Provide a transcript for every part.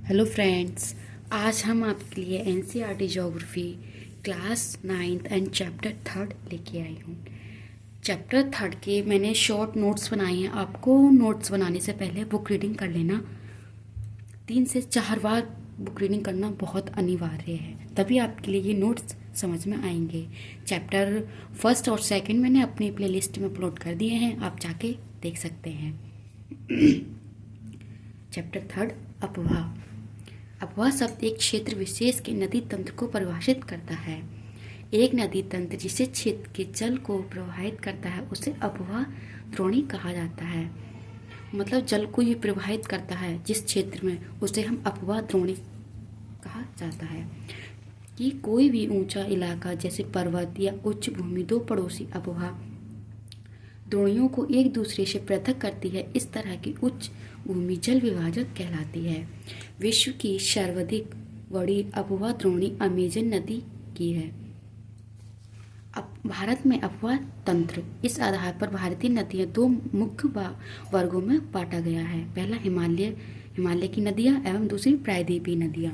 Hello friends, आज हम आपके लिए NCERT geography class 9th and chapter 3 लेके आई हूँ। चैप्टर 3 के मैंने शॉर्ट नोट्स बनाए हैं। आपको नोट्स बनाने से पहले बुक रीडिंग कर लेना। 3 से 4 बार बुक रीडिंग करना बहुत अनिवार्य है, तभी आपके लिए ये नोट्स समझ में आएंगे। चैप्टर 1 और 2 मैंने अपनी प्लेलिस्ट में अपलोड कर दिए हैं, आप जाके देख सकते हैं। चैप्टर 3 अपवाह। अपवाह शब्द एक क्षेत्र विशेष के नदी तंत्र को परिभाषित करता है। एक नदी तंत्र जिसे क्षेत्र के जल को प्रवाहित करता है उसे अपवाह द्रोणी कहा जाता है। मतलब जल को ये प्रवाहित करता है जिस क्षेत्र में, उसे हम अपवाह द्रोणी कहा जाता है। कि कोई भी ऊंचा इलाका जैसे पर्वत या उच्च भूमि दो पड़ोसी अपवाह द्रोणियों को एक दूसरे से पृथक करती है। इस तरह की उच्च भूमि जल विभाजक कहलाती है। विश्व की सर्वाधिक बड़ी अपवाह द्रोणी अमेजन नदी की है। अब भारत में अपवाह तंत्र, इस आधार पर भारतीय नदियां दो मुख्य वर्गों में बांटा गया है। पहला हिमालय की नदियां एवं दूसरी प्रायद्वीपीय नदियां।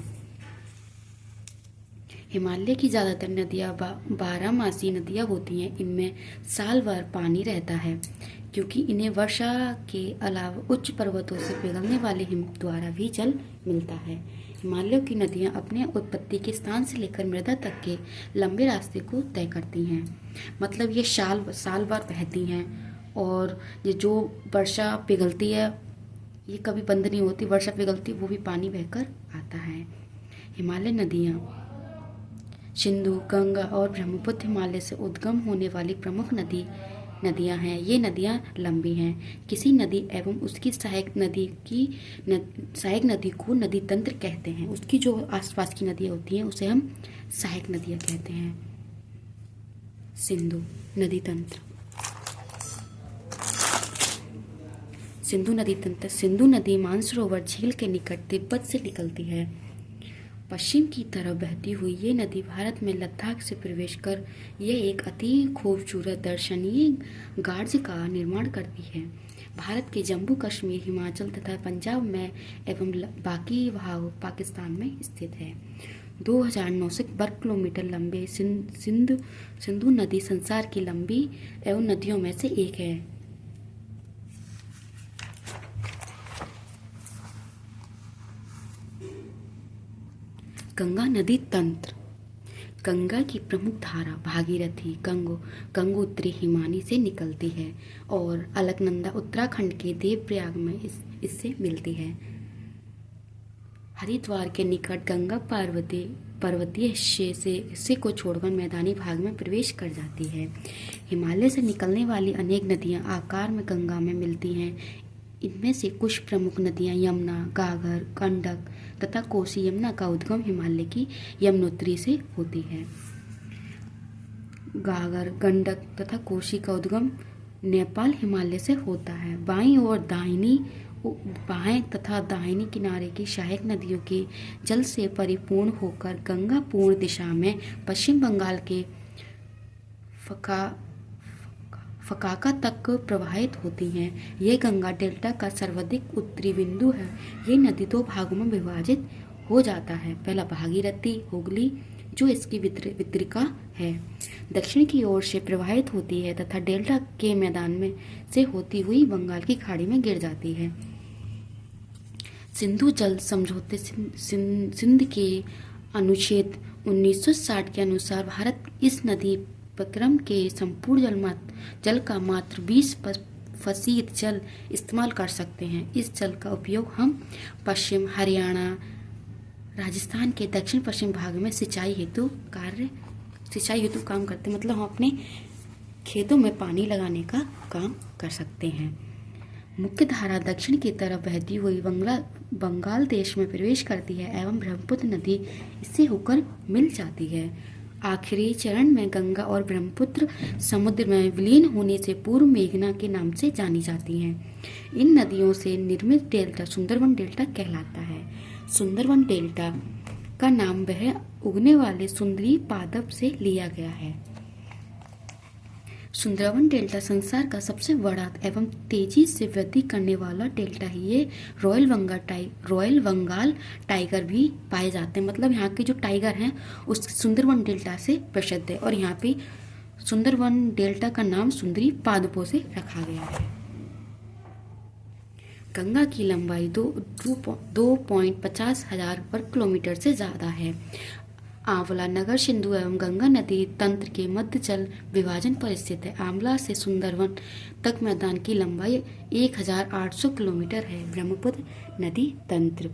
हिमालय की ज़्यादातर नदियाँ 12 मासी नदियाँ होती हैं। इनमें साल भर पानी रहता है क्योंकि इन्हें वर्षा के अलावा उच्च पर्वतों से पिघलने वाले हिम द्वारा भी जल मिलता है। हिमालय की नदियाँ अपने उत्पत्ति के स्थान से लेकर मृदा तक के लंबे रास्ते को तय करती हैं। मतलब ये साल भर बहती हैं और ये जो वर्षा पिघलती है ये कभी बंद नहीं होती। वर्षा पिघलती वो भी पानी बहकर आता है। हिमालय नदियाँ सिंधु, गंगा और ब्रह्मपुत्र हिमालय से उद्गम होने वाली प्रमुख नदियां हैं। ये नदियां लंबी हैं। किसी नदी एवं उसकी सहायक नदी को नदी तंत्र कहते हैं। उसकी जो आसपास की नदियां होती हैं उसे हम सहायक नदियां कहते हैं। सिंधु नदी तंत्र। सिंधु नदी तंत्र। सिंधु नदी मानसरोवर झील के निकट तिब्बत से निकलती है। पश्चिम की तरफ बहती हुई ये नदी भारत में लद्दाख से प्रवेश कर यह एक अति खूबसूरत दर्शनीय गार्ज का निर्माण करती है। भारत के जम्मू कश्मीर, हिमाचल तथा पंजाब में एवं बाकी भाग पाकिस्तान में स्थित है। 2900 वर्ग किलोमीटर लंबे सिंधु नदी संसार की लंबी एवं नदियों में से एक है। गंगा नदी तंत्र। गंगा की प्रमुख धारा भागीरथी गंगोत्री हिमानी से निकलती है और अलकनंदा उत्तराखंड के देवप्रयाग में इससे मिलती है। हरिद्वार के निकट गंगा पर्वतीय हिस्से को छोड़कर मैदानी भाग में प्रवेश कर जाती है। हिमालय से निकलने वाली अनेक नदियां आकार में गंगा में मिलती हैं। इनमें से कुछ प्रमुख नदियां यमुना, गागर, गंडक तथा कोसी। यमुना का उद्गम हिमालय की यमुनोत्री से होती है। गागर, गंडक तथा कोसी का उद्गम नेपाल हिमालय से होता है। बाएं तथा दाहिनी किनारे की सहायक नदियों के जल से परिपूर्ण होकर गंगा पूर्व दिशा में पश्चिम बंगाल के फकाका तक प्रवाहित होती हैं। ये गंगा डेल्टा का सर्वाधिक उत्तरी बिंदु है। ये नदी दो भागों में विभाजित हो जाता है। पहला भागीरथी हुगली जो इसकी वितरिका है, दक्षिण की ओर से प्रवाहित होती है तथा डेल्टा के मैदान में से होती हुई बंगाल की खाड़ी में गिर जाती है। सिंधु जल समझौते सिंध के अनुच्छेद 1960 के अनुसार भारत इस नदी प्रक्रम के संपूर्ण जल का मात्र 20% जल इस्तेमाल कर सकते हैं। इस जल का उपयोग हम पश्चिम हरियाणा, राजस्थान के दक्षिण पश्चिम भाग में सिंचाई हेतु काम करते हैं। मतलब हम अपने खेतों में पानी लगाने का काम कर सकते हैं। मुख्य धारा दक्षिण की तरफ बहती हुई बंगाल देश में प्रवेश करती है एवं ब्रह्मपुत्र नदी इससे होकर मिल जाती है। आखिरी चरण में गंगा और ब्रह्मपुत्र समुद्र में विलीन होने से पूर्व मेघना के नाम से जानी जाती हैं। इन नदियों से निर्मित डेल्टा सुंदरवन डेल्टा कहलाता है। सुंदरवन डेल्टा का नाम वह उगने वाले सुंदरी पादप से लिया गया है। सुंदरवन डेल्टा संसार का सबसे बड़ा एवं तेजी से वृद्धि करने वाला डेल्टा है। ये रॉयल बंगाल टाइगर भी पाए जाते हैं। मतलब यहाँ के जो टाइगर हैं उस सुंदरवन डेल्टा से प्रसिद्ध है। और यहाँ पे सुंदरवन डेल्टा का नाम सुंदरी पादपों से रखा गया है। गंगा की लंबाई 2.50 हजार वर्ग किलोमीटर से ज़्यादा है। आंवला नगर सिंधु एवं गंगा नदी तंत्र के मध्य जल विभाजन पर स्थित है। आंवला से सुंदरवन तक मैदान की लंबाई 1800 किलोमीटर है। ब्रह्मपुत्र नदी तंत्र।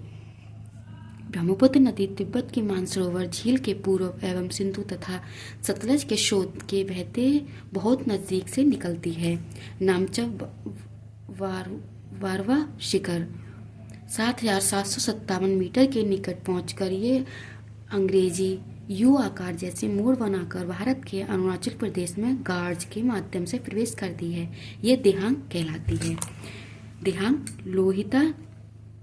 ब्रह्मपुत्र नदी तिब्बत की मानसरोवर झील के पूर्व एवं सिंधु तथा सतलज के स्रोत के बहते बहुत नजदीक से निकलती है। नामचा वारवा शिखर 7,757 मीटर के निकट पहुंचकर ये अंग्रेजी यू आकार जैसे मोड़ बनाकर भारत के अरुणाचल प्रदेश में गार्ज के माध्यम से प्रवेश करती है। ये देहांग कहलाती है। देहांग, लोहिता,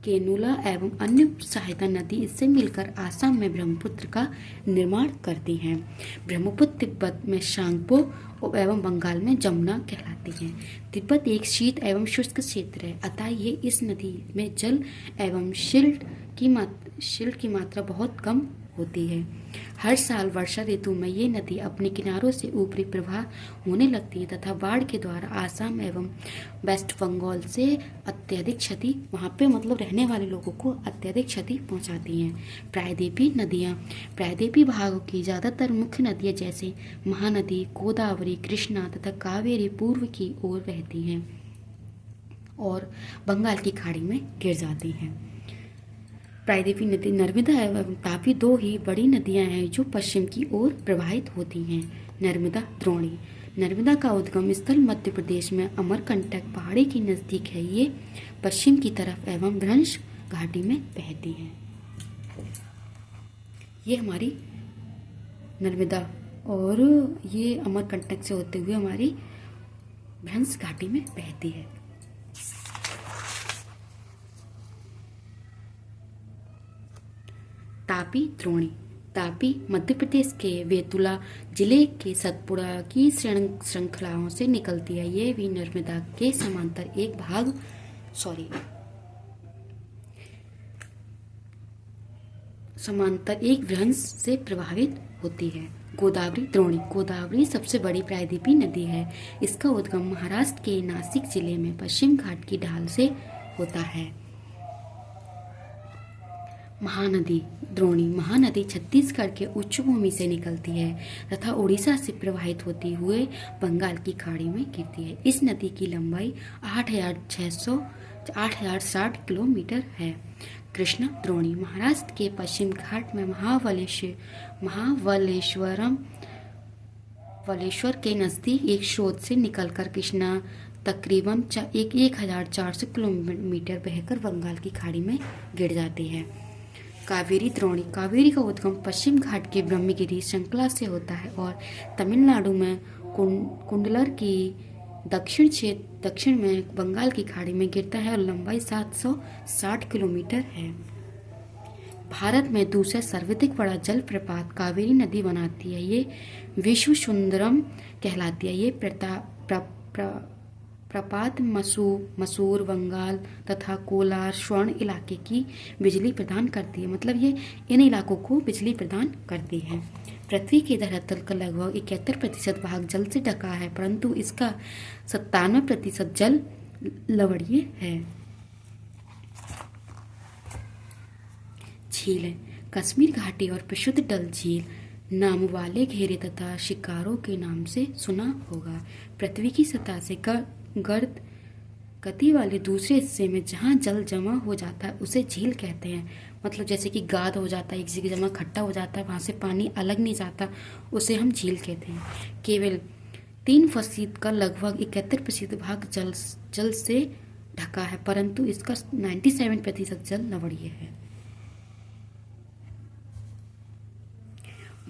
केनुला एवं अन्य सहायता नदी इससे मिलकर आसाम में ब्रह्मपुत्र का निर्माण करती हैं। ब्रह्मपुत्र तिब्बत में शांगपो एवं बंगाल में जमुना कहलाती है। तिब्बत एक शीत एवं शुष्क क्षेत्र है, अतः ये इस नदी में जल एवं सिल्ट की मात्रा बहुत कम होती है। हर साल वर्षा ऋतु में ये नदी अपने किनारों से ऊपरी प्रवाह होने लगती है तथा बाढ़ के द्वारा आसाम एवं वेस्ट बंगाल से अत्यधिक क्षति, वहाँ पे मतलब रहने वाले लोगों को अत्यधिक क्षति पहुँचाती हैं। प्रायद्वीपीय नदियाँ, प्रायद्वीपीय भागों की ज़्यादातर मुख्य नदियाँ जैसे महानदी, गोदावरी, कृष्णा तथा कावेरी पूर्व की ओर बहती हैं और बंगाल की खाड़ी में गिर जाती हैं। प्रायद्वीपीय नदी नर्मदा एवं तापी दो ही बड़ी नदियां हैं जो पश्चिम की ओर प्रवाहित होती हैं। नर्मदा द्रोणी। नर्मदा का उद्गम स्थल मध्य प्रदेश में अमरकंटक पहाड़ी के नज़दीक है। ये पश्चिम की तरफ एवं भ्रंश घाटी में बहती है। ये हमारी नर्मदा और ये अमरकंटक से होते हुए हमारी भ्रंश घाटी में बहती है। तापी द्रोणी। तापी मध्य प्रदेश के बेतुला जिले के सतपुड़ा की श्रृंखलाओं से निकलती है। ये भी नर्मदा के समांतर एक भ्रंश से प्रभावित होती है। गोदावरी द्रोणी। गोदावरी सबसे बड़ी प्रायद्वीपीय नदी है। इसका उद्गम महाराष्ट्र के नासिक जिले में पश्चिम घाट की ढाल से होता है। महानदी द्रोणी। महानदी छत्तीसगढ़ के उच्च भूमि से निकलती है तथा उड़ीसा से प्रवाहित होती हुए बंगाल की खाड़ी में गिरती है। इस नदी की लंबाई 8,60 किलोमीटर है। कृष्णा द्रोणी। महाराष्ट्र के पश्चिम घाट में महाबलेश्वर के नजदीक एक स्रोत से निकलकर कृष्णा तकरीबन 1,400 किलोमीटर बहकर बंगाल की खाड़ी में गिर जाती है। कावेरी द्रोणी। कावेरी का उद्गम पश्चिम घाट के ब्रह्मगिरी श्रृंखला से होता है और तमिलनाडु में कुंडलर की दक्षिण में बंगाल की खाड़ी में गिरता है और लंबाई 760 किलोमीटर है। भारत में दूसरा सर्वाधिक बड़ा जलप्रपात कावेरी नदी बनाती है। ये विश्व सुंदरम कहलाती है। ये प्रपात मसूर, बंगाल तथा कोलार स्वर्ण इलाके की बिजली प्रदान करती है। मतलब ये इन इलाकों को बिजली प्रदान करती है। पृथ्वी के धरातल का लगभग 71% भाग जल से ढका है, परंतु इसका 97% जल लवणीय है। झीलें। कश्मीर घाटी और प्रसिद्ध डल झील नाम वाले घेरे तथा शिकारों के नाम से सुना होगा। पृथ्वी की सतह से गर्द गति वाले दूसरे हिस्से में जहाँ जल जमा हो जाता है उसे झील कहते हैं। मतलब जैसे कि गाद हो जाता है, एक जगह जमा इकट्ठा हो जाता है, वहाँ से पानी अलग नहीं जाता, उसे हम झील कहते हैं। केवल 3% का लगभग 71% भाग जल से ढका है, परंतु इसका 97% जल लवणीय है।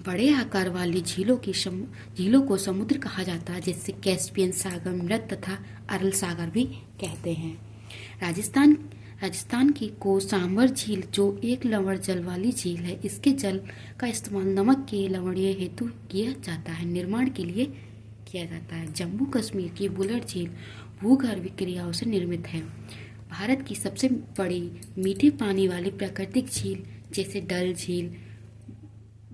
बड़े आकार वाली झीलों को समुद्र कहा जाता है, जिससे कैस्पियन सागर, मृत तथा अरल सागर भी कहते हैं। राजस्थान की सांभर झील जो एक लवण जल वाली झील है, इसके जल का इस्तेमाल नमक के लवणीय हेतु किया जाता है, निर्माण के लिए किया जाता है। जम्मू कश्मीर की बुलर झील भूगर्भीय क्रियाओं से निर्मित है। भारत की सबसे बड़ी मीठे पानी वाली प्राकृतिक झील जैसे डल झील,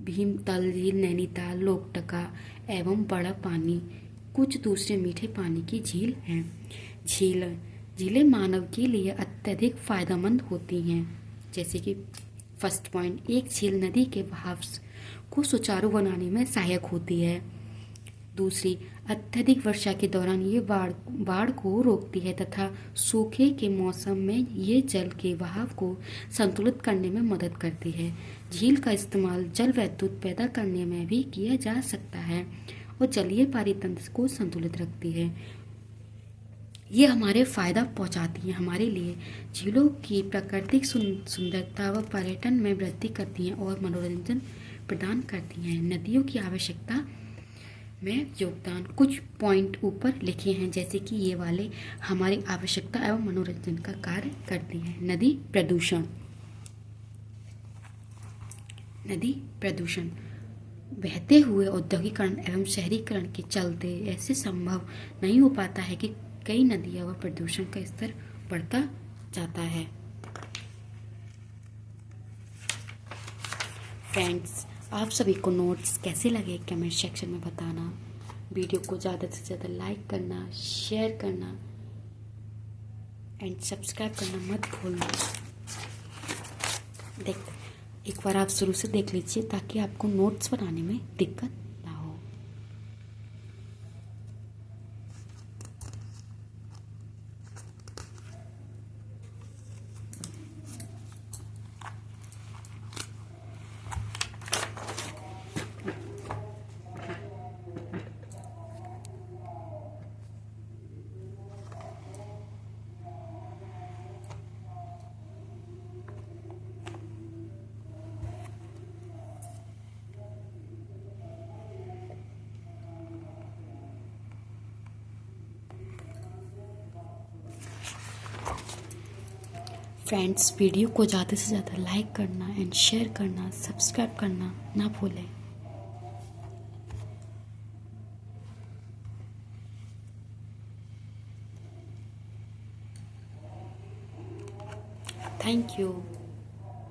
भीमताल झील, नैनीताल, लोकटका एवं बड़ा पानी कुछ दूसरे मीठे पानी की झील हैं। झीलें मानव के लिए अत्यधिक फायदेमंद होती हैं। जैसे कि फर्स्ट पॉइंट, एक झील नदी के बहाव को सुचारू बनाने में सहायक होती है। दूसरी, अत्यधिक वर्षा के दौरान ये बाढ़ को रोकती है तथा सूखे के मौसम में ये जल के बहाव को संतुलित करने में मदद करती है। झील का इस्तेमाल जल विद्युत पैदा करने में भी किया जा सकता है और जलीय पारितंत्र को संतुलित रखती है। ये हमारे फ़ायदा पहुंचाती हैं हमारे लिए। झीलों की प्राकृतिक सुंदरता व पर्यटन में वृद्धि करती हैं और मनोरंजन प्रदान करती हैं। नदियों की आवश्यकता में योगदान कुछ पॉइंट ऊपर लिखे हैं, जैसे कि ये वाले हमारी आवश्यकता एवं मनोरंजन का कार्य करती हैं। नदी प्रदूषण बहते हुए औद्योगिकरण एवं शहरीकरण के चलते ऐसे संभव नहीं हो पाता है कि कई नदियां व प्रदूषण का स्तर बढ़ता जाता है। फ्रेंड्स, आप सभी को नोट्स कैसे लगे कमेंट सेक्शन में बताना। वीडियो को ज़्यादा से ज़्यादा लाइक करना, शेयर करना एंड सब्सक्राइब करना मत भूलना। एक बार आप शुरू से देख लीजिए ताकि आपको नोट्स बनाने में दिक्कत ना हो। फ्रेंड्स, वीडियो को ज़्यादा से ज़्यादा लाइक करना एंड शेयर करना, सब्सक्राइब करना ना भूलें। Thank you.